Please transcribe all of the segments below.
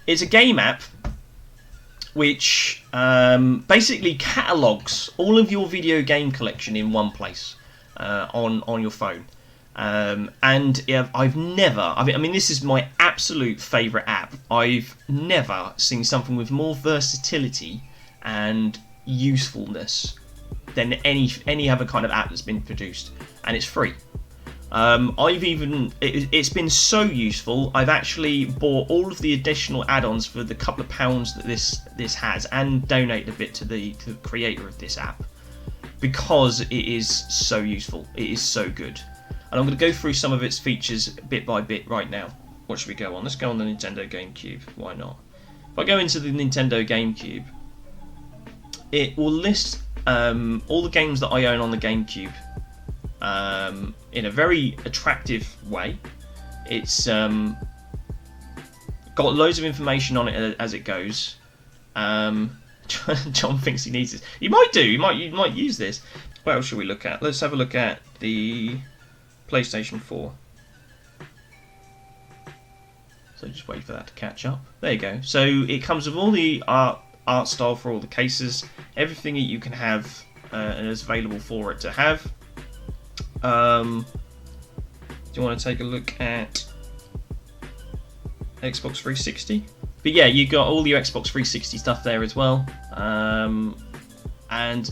it's a game app which basically catalogues all of your video game collection in one place on your phone. And I've never, I mean, this is my absolute favourite app. I've never seen something with more versatility and usefulness than any other kind of app that's been produced, and it's free. It's been so useful. I've actually bought all of the additional add-ons for the couple of pounds that this has, and donated a bit to the creator of this app, because it is so useful. It is so good, and I'm going to go through some of its features bit by bit right now. What should we go on? Let's go on the Nintendo GameCube. Why not? If I go into the Nintendo GameCube, it will list all the games that I own on the GameCube in a very attractive way. It's got loads of information on it as it goes. John thinks he needs this. You might do. You might use this. What else should we look at? Let's have a look at the PlayStation 4. So just wait for that to catch up. There you go. So it comes with all the art style for all the cases, everything that you can have and is available for it to have. Do you want to take a look at Xbox 360? But yeah, you got all your Xbox 360 stuff there as well, and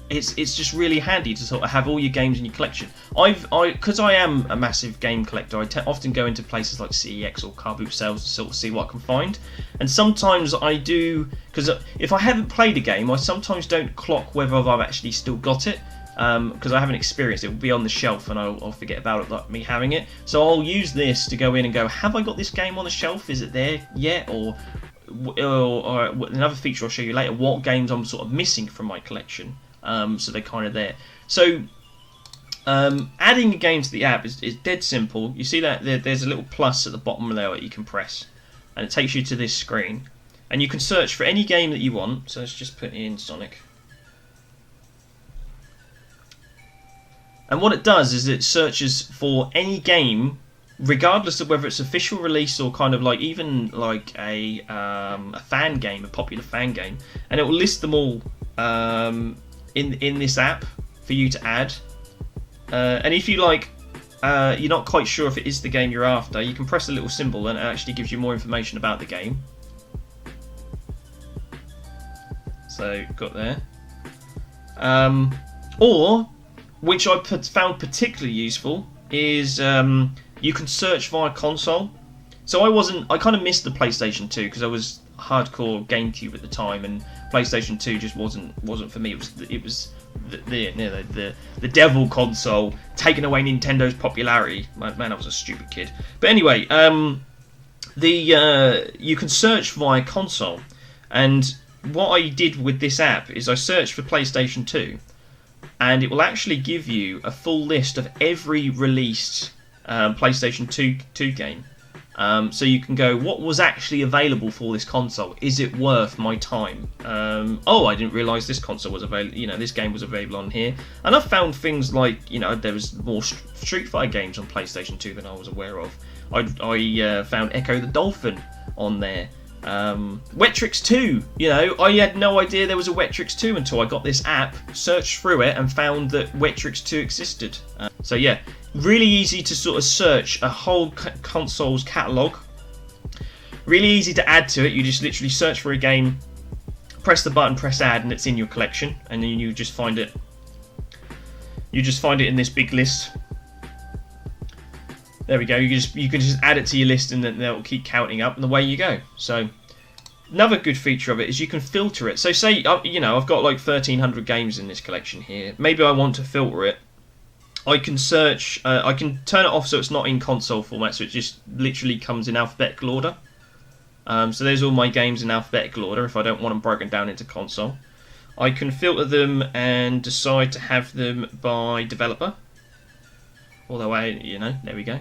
it's just really handy to sort of have all your games in your collection. Because I am a massive game collector, I often go into places like CEX or car boot sales to sort of see what I can find. And sometimes I do, because if I haven't played a game, I sometimes don't clock whether I've actually still got it, because I haven't experienced it. It will be on the shelf and I'll forget about it, like me having it. So I'll use this to go in and go, have I got this game on the shelf? Is it there yet? Or another feature I'll show you later, what games I'm sort of missing from my collection. So they're kind of there. So adding a game to the app is dead simple. You see that there's a little plus at the bottom there that you can press, and it takes you to this screen, and you can search for any game that you want. So let's just put in Sonic, and what it does is it searches for any game, regardless of whether it's official release or kind of like even like a fan game, a popular fan game, and it will list them all in this app for you to add. And if you like, you're not quite sure if it is the game you're after, you can press the little symbol and it actually gives you more information about the game. So got there. Or, which I found particularly useful, is you can search via console. So I kind of missed the PlayStation 2 because I was hardcore GameCube at the time, and PlayStation 2 just wasn't for me. It was the devil console, taking away Nintendo's popularity. Man, I was a stupid kid. But anyway, you can search via console, and what I did with this app is I searched for PlayStation 2, and it will actually give you a full list of every released PlayStation 2 game. So you can go, what was actually available for this console? Is it worth my time? Oh, I didn't realise this console was available. This game was available on here. And I've found things like, there was more Street Fighter games on PlayStation 2 than I was aware of. I found Echo the Dolphin on there. Wetrix 2, I had no idea there was a Wetrix 2 until I got this app, searched through it, and found that Wetrix 2 existed. So yeah, really easy to sort of search a whole console's catalogue. Really easy to add to it. You just literally search for a game, press the button, press add, and it's in your collection, and then you just find it. You just find it in this big list. There we go. You can just add it to your list, and then they'll keep counting up, and away you go. So another good feature of it is you can filter it. So say I've got like 1,300 games in this collection here. Maybe I want to filter it. I can search. I can turn it off so it's not in console format, so it just literally comes in alphabetical order. So there's all my games in alphabetical order if I don't want them broken down into console. I can filter them and decide to have them by developer. Although there we go.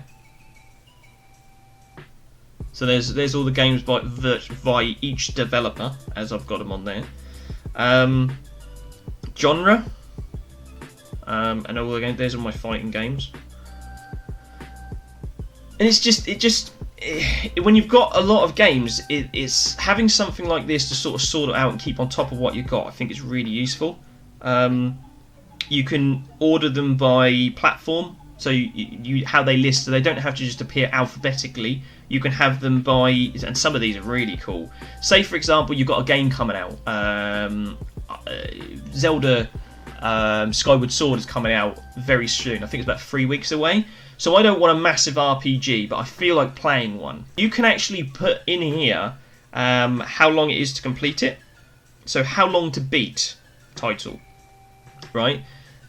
So there's all the games by each developer as I've got them on there. Genre. And all the games. There's all my fighting games. And when you've got a lot of games, it's having something like this to sort of sort it out and keep on top of what you've got. I think is really useful. You can order them by platform, so you how they list, so they don't have to just appear alphabetically. You can have them by, and some of these are really cool. Say for example, you've got a game coming out, Zelda Skyward Sword is coming out very soon. I think it's about 3 weeks away. So I don't want a massive RPG, but I feel like playing one. You can actually put in here how long it is to complete it. So how long to beat title, right?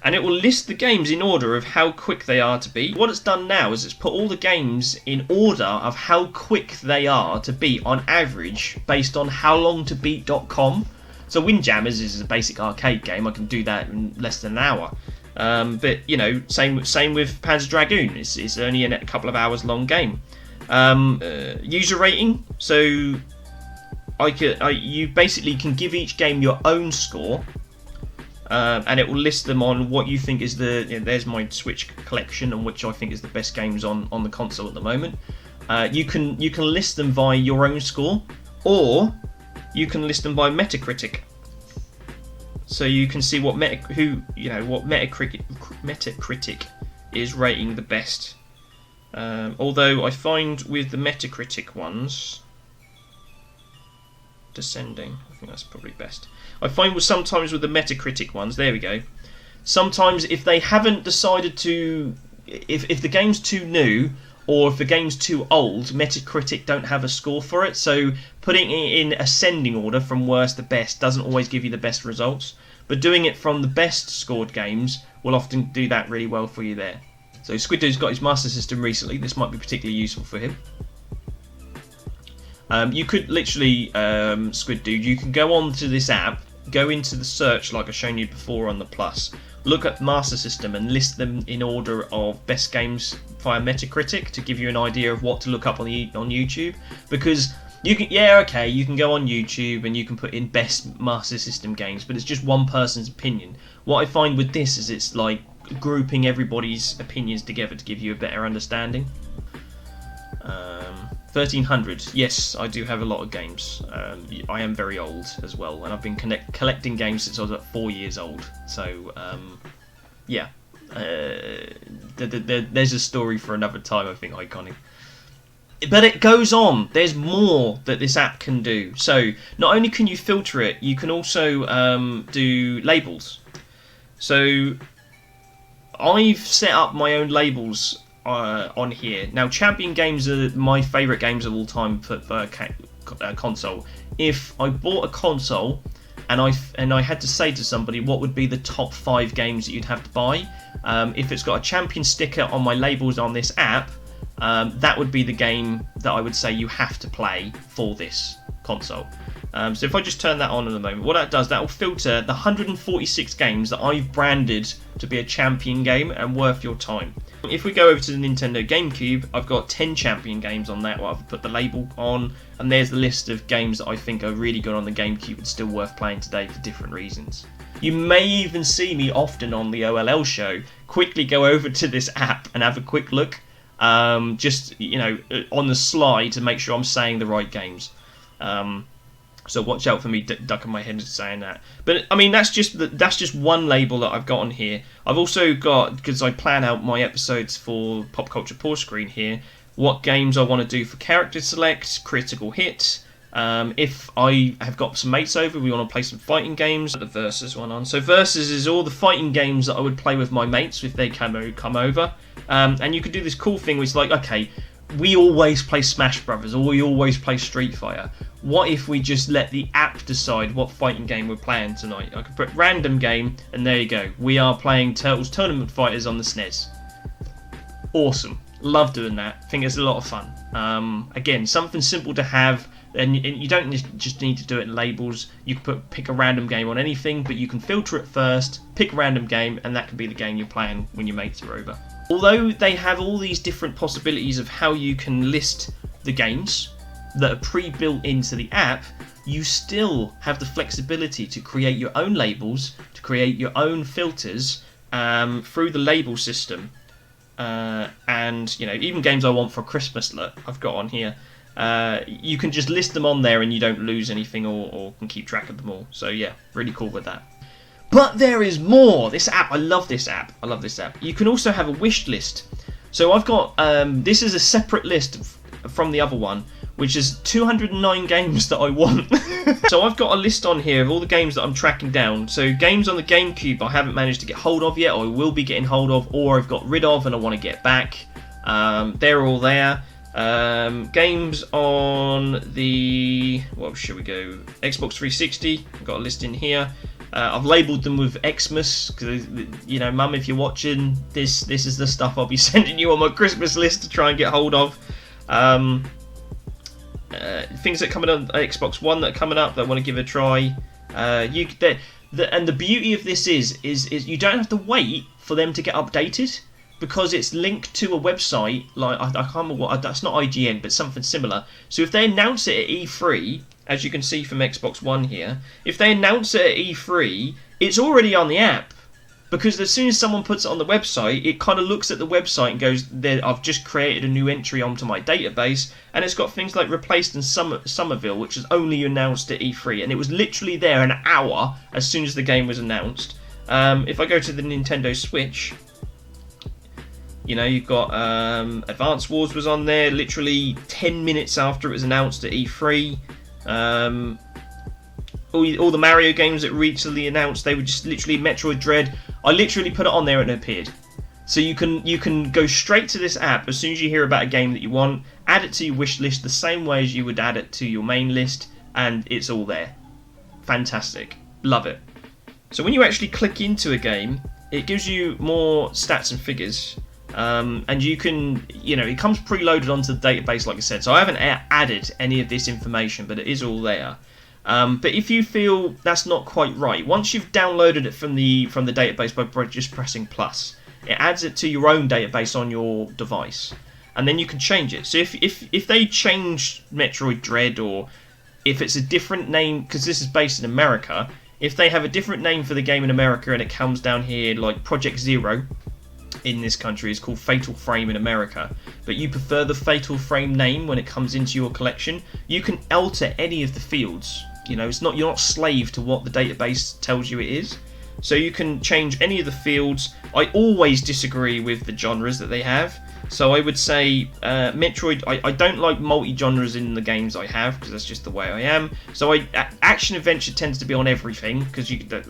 And it will list the games in order of how quick they are to beat. What it's done now is it's put all the games in order of how quick they are to beat on average based on howlongtobeat.com. So Windjammers is a basic arcade game. I can do that in less than an hour. But you know, same with Panzer Dragoon. It's only a couple of hours long game. User rating. So you basically can give each game your own score. And it will list them on what you think is the. You know, there's my Switch collection, and which I think is the best games on the console at the moment. You can list them by your own score, or you can list them by Metacritic. So you can see what Metacritic is rating the best. Although I find with the Metacritic ones, descending, I think that's probably best. I find sometimes with the Metacritic ones, there we go. Sometimes if they haven't decided to, if the game's too new or if the game's too old, Metacritic don't have a score for it. So putting it in ascending order from worst to best doesn't always give you the best results. But doing it from the best scored games will often do that really well for you there. So Squid Dude's got his Master System recently. This might be particularly useful for him. You could literally, Squid Dude, you can go on to this app, go into the search like I've shown you before on the Plus, look at Master System and list them in order of best games via Metacritic to give you an idea of what to look up on YouTube. Because you can, you can go on YouTube and you can put in best Master System games, but it's just one person's opinion. What I find with this is it's like grouping everybody's opinions together to give you a better understanding. 1300. Yes, I do have a lot of games. I am very old as well, and I've been collecting games since I was about 4 years old. So, yeah. There's a story for another time, I think, Iconic. But it goes on. There's more that this app can do. So, not only can you filter it, you can also do labels. So, I've set up my own labels on here. Now, champion games are my favourite games of all time for console. If I bought a console and I had to say to somebody what would be the top 5 games that you'd have to buy, if it's got a champion sticker on my labels on this app, that would be the game that I would say you have to play for this console. So if I just turn that on in a moment, what that does, that will filter the 146 games that I've branded to be a champion game and worth your time. If we go over to the Nintendo GameCube, I've got 10 champion games on that, I've put the label on, and there's the list of games that I think are really good on the GameCube and still worth playing today for different reasons. You may even see me often on the OLL show quickly go over to this app and have a quick look, just, you know, on the slide to make sure I'm saying the right games. So watch out for me ducking my head and saying that. But I mean, that's just one label that I've got on here. I've also got, because I plan out my episodes for Pop Culture Pause Screen here, what games I want to do for character select, critical hit. If I have got some mates over, we want to play some fighting games. The Versus one on. So Versus is all the fighting games that I would play with my mates if they come over. And you could do this cool thing where it's like, okay, we always play Smash Brothers or we always play Street Fighter. What if we just let the app decide what fighting game we're playing tonight? I could put random game, and there you go. We are playing Turtles Tournament Fighters on the SNES. Awesome. Love doing that. Think it's a lot of fun. Again, something simple to have, and you don't just need to do it in labels. You can pick a random game on anything, but you can filter it first, pick a random game, and that can be the game you're playing when your mates are over. Although they have all these different possibilities of how you can list the games that are pre-built into the app, you still have the flexibility to create your own labels, to create your own filters through the label system, and and even games I want for Christmas. Look, I've got on here. You can just list them on there, and you don't lose anything, or can keep track of them all. So yeah, really cool with that. But there is more. This app, I love this app. You can also have a wish list. So I've got this is a separate list from the other one, which is 209 games that I want. So I've got a list on here of all the games that I'm tracking down. So games on the GameCube I haven't managed to get hold of yet, or I will be getting hold of, or I've got rid of and I want to get back. They're all there. Games on the, what should we go? Xbox 360. I've got a list in here. I've labelled them with Xmas because, Mum, if you're watching, this is the stuff I'll be sending you on my Christmas list to try and get hold of. Things that are coming on Xbox One that are coming up that I want to give a try. And the beauty of this is you don't have to wait for them to get updated, because it's linked to a website, like I can't remember what, that's not IGN, but something similar. So if they announce it at E3, as you can see from Xbox One here, if they announce it at E3, it's already on the app. Because as soon as someone puts it on the website, it kind of looks at the website and goes, I've just created a new entry onto my database, and it's got things like Replaced in Somerville, which was only announced at E3, and it was literally there an hour as soon as the game was announced. If I go to the Nintendo Switch, you've got Advance Wars was on there literally 10 minutes after it was announced at E3. All the Mario games that recently announced, they were just literally Metroid Dread. I literally put it on there and it appeared. So you can go straight to this app as soon as you hear about a game that you want, add it to your wish list the same way as you would add it to your main list, and it's all there. Fantastic. Love it. So when you actually click into a game, it gives you more stats and figures. And you can, it comes preloaded onto the database, like I said. So I haven't added any of this information, but it is all there. But if you feel that's not quite right, once you've downloaded it from the database by just pressing plus, it adds it to your own database on your device, and then you can change it. So if they change Metroid Dread, or if it's a different name, because this is based in America, if they have a different name for the game in America and it comes down here like Project Zero in this country is called Fatal Frame in America, but you prefer the Fatal Frame name when it comes into your collection, you can alter any of the fields. You're not slave to what the database tells you it is. So you can change any of the fields. I always disagree with the genres that they have. So I would say Metroid, I don't like multi-genres in the games I have, because that's just the way I am. So action adventure tends to be on everything, because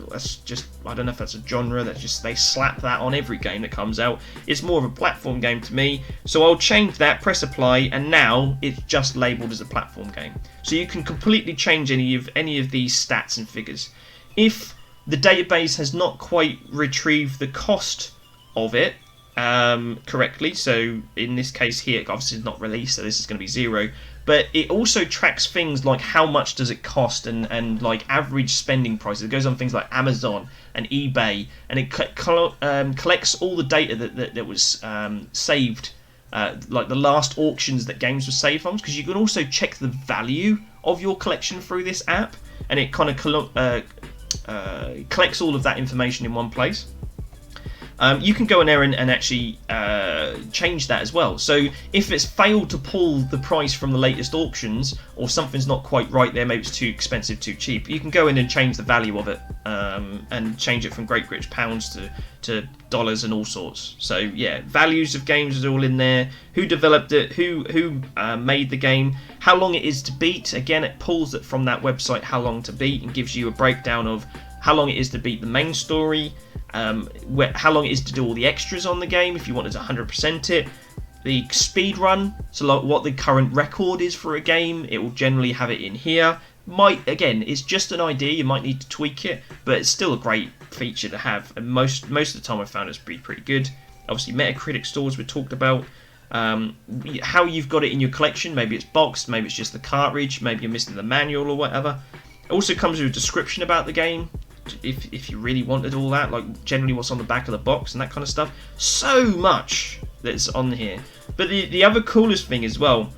that's just, I don't know if that's a genre, that's just, they slap that on every game that comes out. It's more of a platform game to me. So I'll change that, press apply, and now it's just labelled as a platform game. So you can completely change any of these stats and figures. If the database has not quite retrieved the cost of it correctly, so in this case here, obviously it's not released, so this is going to be 0, but it also tracks things like how much does it cost, and like average spending prices. It goes on things like Amazon and eBay, and it collects all the data that was saved, like the last auctions that games were saved from, because you can also check the value of your collection through this app, and it kind of collects all of that information in one place. You can go in there and actually change that as well. So if it's failed to pull the price from the latest auctions, or something's not quite right there, maybe it's too expensive, too cheap, you can go in and change the value of it, and change it from Great British pounds to dollars and all sorts. So yeah, values of games is all in there. Who developed it? Who made the game? How long it is to beat? Again, it pulls it from that website, how long to beat, and gives you a breakdown of how long it is to beat the main story. How long it is to do all the extras on the game if you wanted to 100% it, the speed run, so like what the current record is for a game, it will generally have it in here. Again, it's just an idea, you might need to tweak it, but it's still a great feature to have, and most of the time I found it's pretty good. Obviously Metacritic scores we talked about, how you've got it in your collection, maybe it's boxed, maybe it's just the cartridge, maybe you're missing the manual or whatever. It also comes with a description about the game, if you really wanted all that, like generally what's on the back of the box and that kind of stuff. So much that's on here. But the other coolest thing as well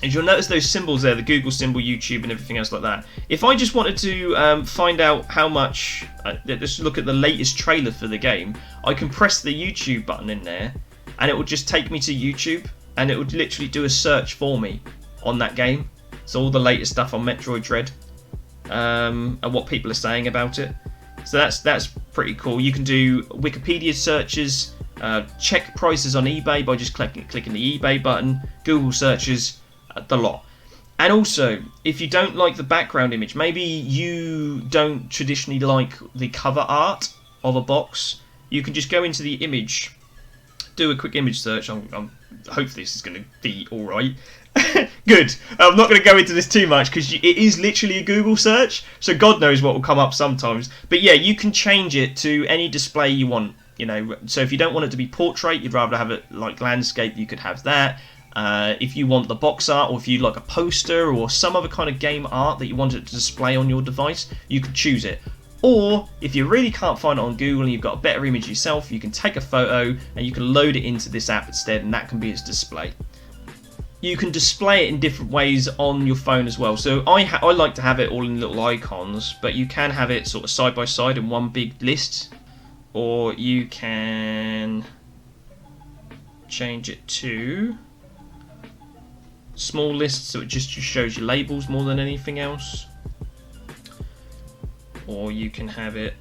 is you'll notice those symbols there, the Google symbol, YouTube, and everything else like that. If I just wanted to find out how much, let's look at the latest trailer for the game, I can press the YouTube button in there, and it will just take me to YouTube, and it would literally do a search for me on that game. So all the latest stuff on Metroid Dread, and what people are saying about it. So that's pretty cool. You can do Wikipedia searches, check prices on eBay by just clicking the eBay button, Google searches, the lot. And also, if you don't like the background image, maybe you don't traditionally like the cover art of a box, you can just go into the image, do a quick image search. Hopefully this is going to be alright. Good. I'm not going to go into this too much because it is literally a Google search, so God knows what will come up sometimes. But yeah, you can change it to any display you want. You know, so if you don't want it to be portrait, you'd rather have it like landscape, you could have that. If you want the box art, or if you like a poster or some other kind of game art that you want it to display on your device, you can choose it. Or if you really can't find it on Google and you've got a better image yourself, you can take a photo and you can load it into this app instead, and that can be its display. You can display it in different ways on your phone as well. So I like to have it all in little icons, but you can have it sort of side by side in one big list, or you can change it to small lists, so it just shows you labels more than anything else. Or you can have it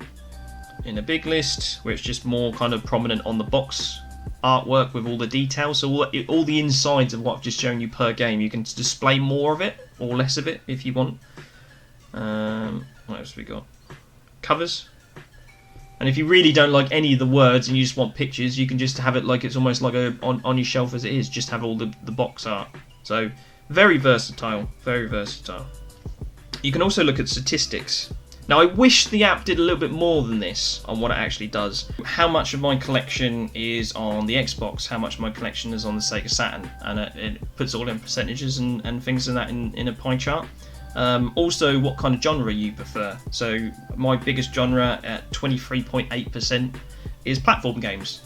in a big list where it's just more kind of prominent on the box artwork with all the details. So all the insides of what I've just shown you per game, you can display more of it or less of it if you want. What else have we got? Covers. And if you really don't like any of the words and you just want pictures, you can just have it like it's almost like on your shelf as it is, just have all the box art. So very versatile, very versatile. You can also look at statistics. Now I wish the app did a little bit more than this on what it actually does. How much of my collection is on the Xbox, how much of my collection is on the Sega Saturn, and it puts all in percentages and things in that in a pie chart. Also what kind of genre you prefer. So my biggest genre at 23.8% is platform games.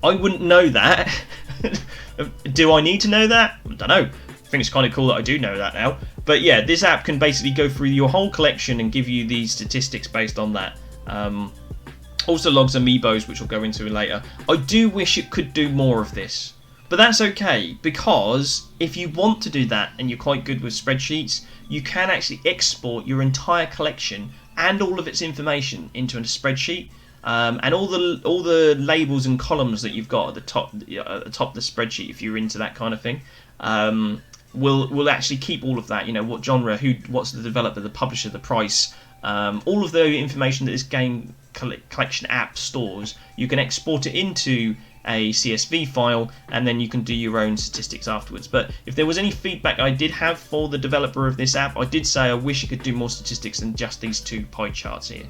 I wouldn't know that. Do I need to know that? I don't know. I think it's kind of cool that I do know that now. But yeah, this app can basically go through your whole collection and give you these statistics based on that. Also logs amiibos, which we'll go into later. I do wish it could do more of this. But that's okay, because if you want to do that and you're quite good with spreadsheets, you can actually export your entire collection and all of its information into a spreadsheet. And all the labels and columns that you've got at the top of the spreadsheet, if you're into that kind of thing, will actually keep all of that. You know, what genre, what's the developer, the publisher, the price, all of the information that this game collection app stores. You can export it into a CSV file, and then you can do your own statistics afterwards. But if there was any feedback I did have for the developer of this app, I did say I wish it could do more statistics than just these two pie charts here.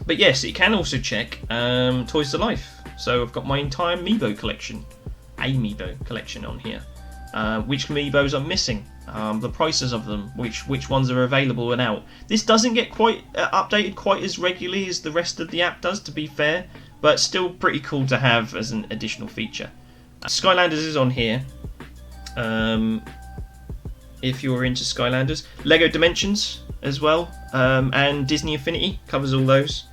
But yes, it can also check Toys to Life. So I've got my entire amiibo collection on here. Which amiibos I'm missing, the prices of them, which ones are available and out. This doesn't get quite updated quite as regularly as the rest of the app does, to be fair, but still pretty cool to have as an additional feature. Skylanders is on here. If you're into Skylanders, Lego Dimensions as well, and Disney Infinity covers all those.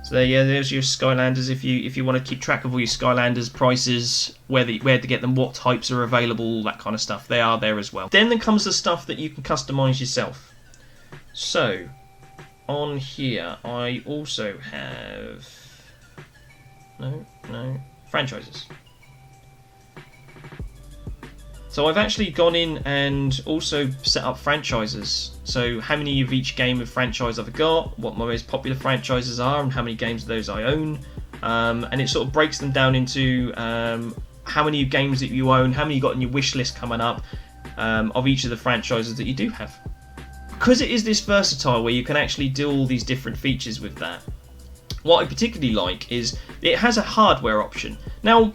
So there's your Skylanders. If you want to keep track of all your Skylanders prices, where to get them, what types are available, all that kind of stuff, they are there as well. Then there comes the stuff that you can customize yourself. So on here I also have franchises. So I've actually gone in and also set up franchises. So how many of each game of franchise I've got, what my most popular franchises are, and how many games of those I own. And it sort of breaks them down into how many games that you own, how many you got in your wish list coming up, of each of the franchises that you do have. Because it is this versatile where you can actually do all these different features with that, what I particularly like is it has a hardware option. Now,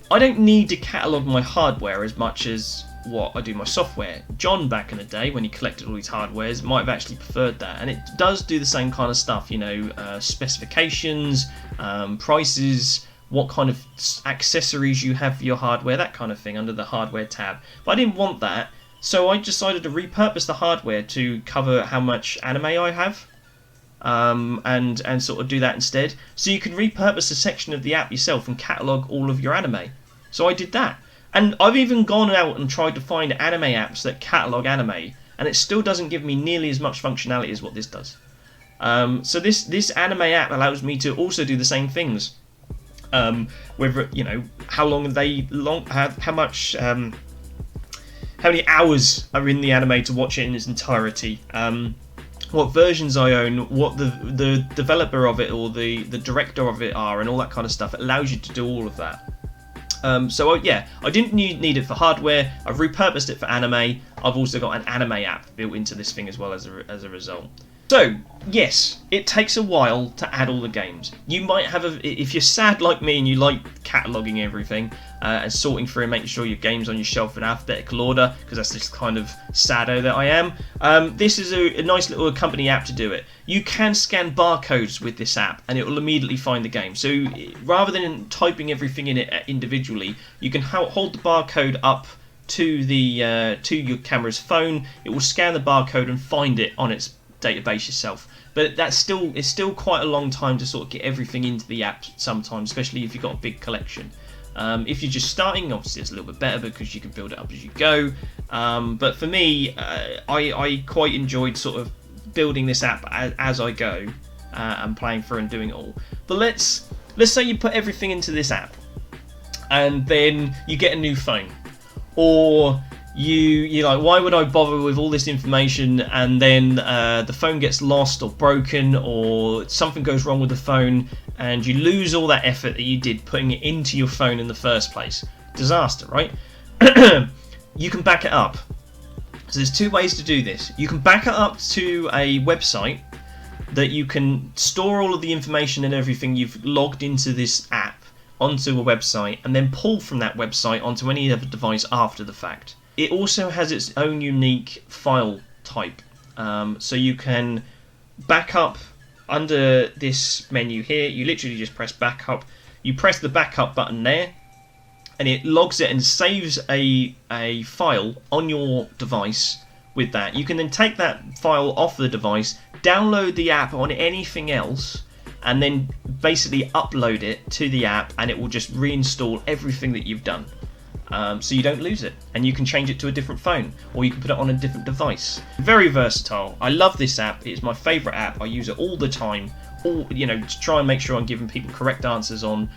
I don't need to catalogue my hardware as much as what I do my software. John, back in the day, when he collected all these hardwares, might have actually preferred that. And it does do the same kind of stuff, you know, specifications, prices, what kind of accessories you have for your hardware, that kind of thing under the hardware tab. But I didn't want that, so I decided to repurpose the hardware to cover how much anime I have. and sort of do that instead. So you can repurpose a section of the app yourself and catalog all of your anime. So I did that, and I've even gone out and tried to find anime apps that catalog anime, and it still doesn't give me nearly as much functionality as what this does. So this anime app allows me to also do the same things. Whether how long how much how many hours are in the anime to watch it in its entirety, what versions I own, what the developer of it or the director of it are, and all that kind of stuff. It allows you to do all of that. Yeah, I didn't need it for hardware. I've repurposed it for anime. I've also got an anime app built into this thing as well as a result. So, yes, it takes a while to add all the games. You might have if you're sad like me and you like cataloguing everything and sorting through and making sure your game's on your shelf in alphabetical order, because that's just kind of saddo that I am, this is a nice little company app to do it. You can scan barcodes with this app and it will immediately find the game. So rather than typing everything in it individually, you can hold the barcode up to your camera's phone. It will scan the barcode and find it on its database yourself, but it's still quite a long time to sort of get everything into the app sometimes, especially if you've got a big collection. If you're just starting, obviously it's a little bit better because you can build it up as you go, but for me, I quite enjoyed sort of building this app as I go and playing through and doing it all. But let's say you put everything into this app and then you get a new phone, or you're like, why would I bother with all this information, and then the phone gets lost or broken, or something goes wrong with the phone and you lose all that effort that you did putting it into your phone in the first place. Disaster, right? You can back it up. So there's two ways to do this. You can back it up to a website that you can store all of the information and everything you've logged into this app onto a website, and then pull from that website onto any other device after the fact. It also has its own unique file type, so you can back up under this menu here. You literally just press backup. You press the backup button there, and it logs it and saves a file on your device with that. You can then take that file off the device, download the app on anything else, and then basically upload it to the app, and it will just reinstall everything that you've done. So you don't lose it, and you can change it to a different phone, or you can put it on a different device. Very versatile. I love this app. It's my favourite app. I use it all the time, to try and make sure I'm giving people correct answers on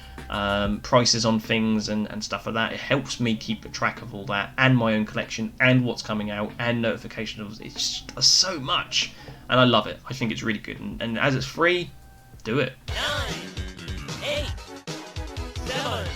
prices on things and stuff like that. It helps me keep track of all that, and my own collection, and what's coming out, and notifications. It just does so much, and I love it. I think it's really good, and as it's free, do it. 9, 8, 7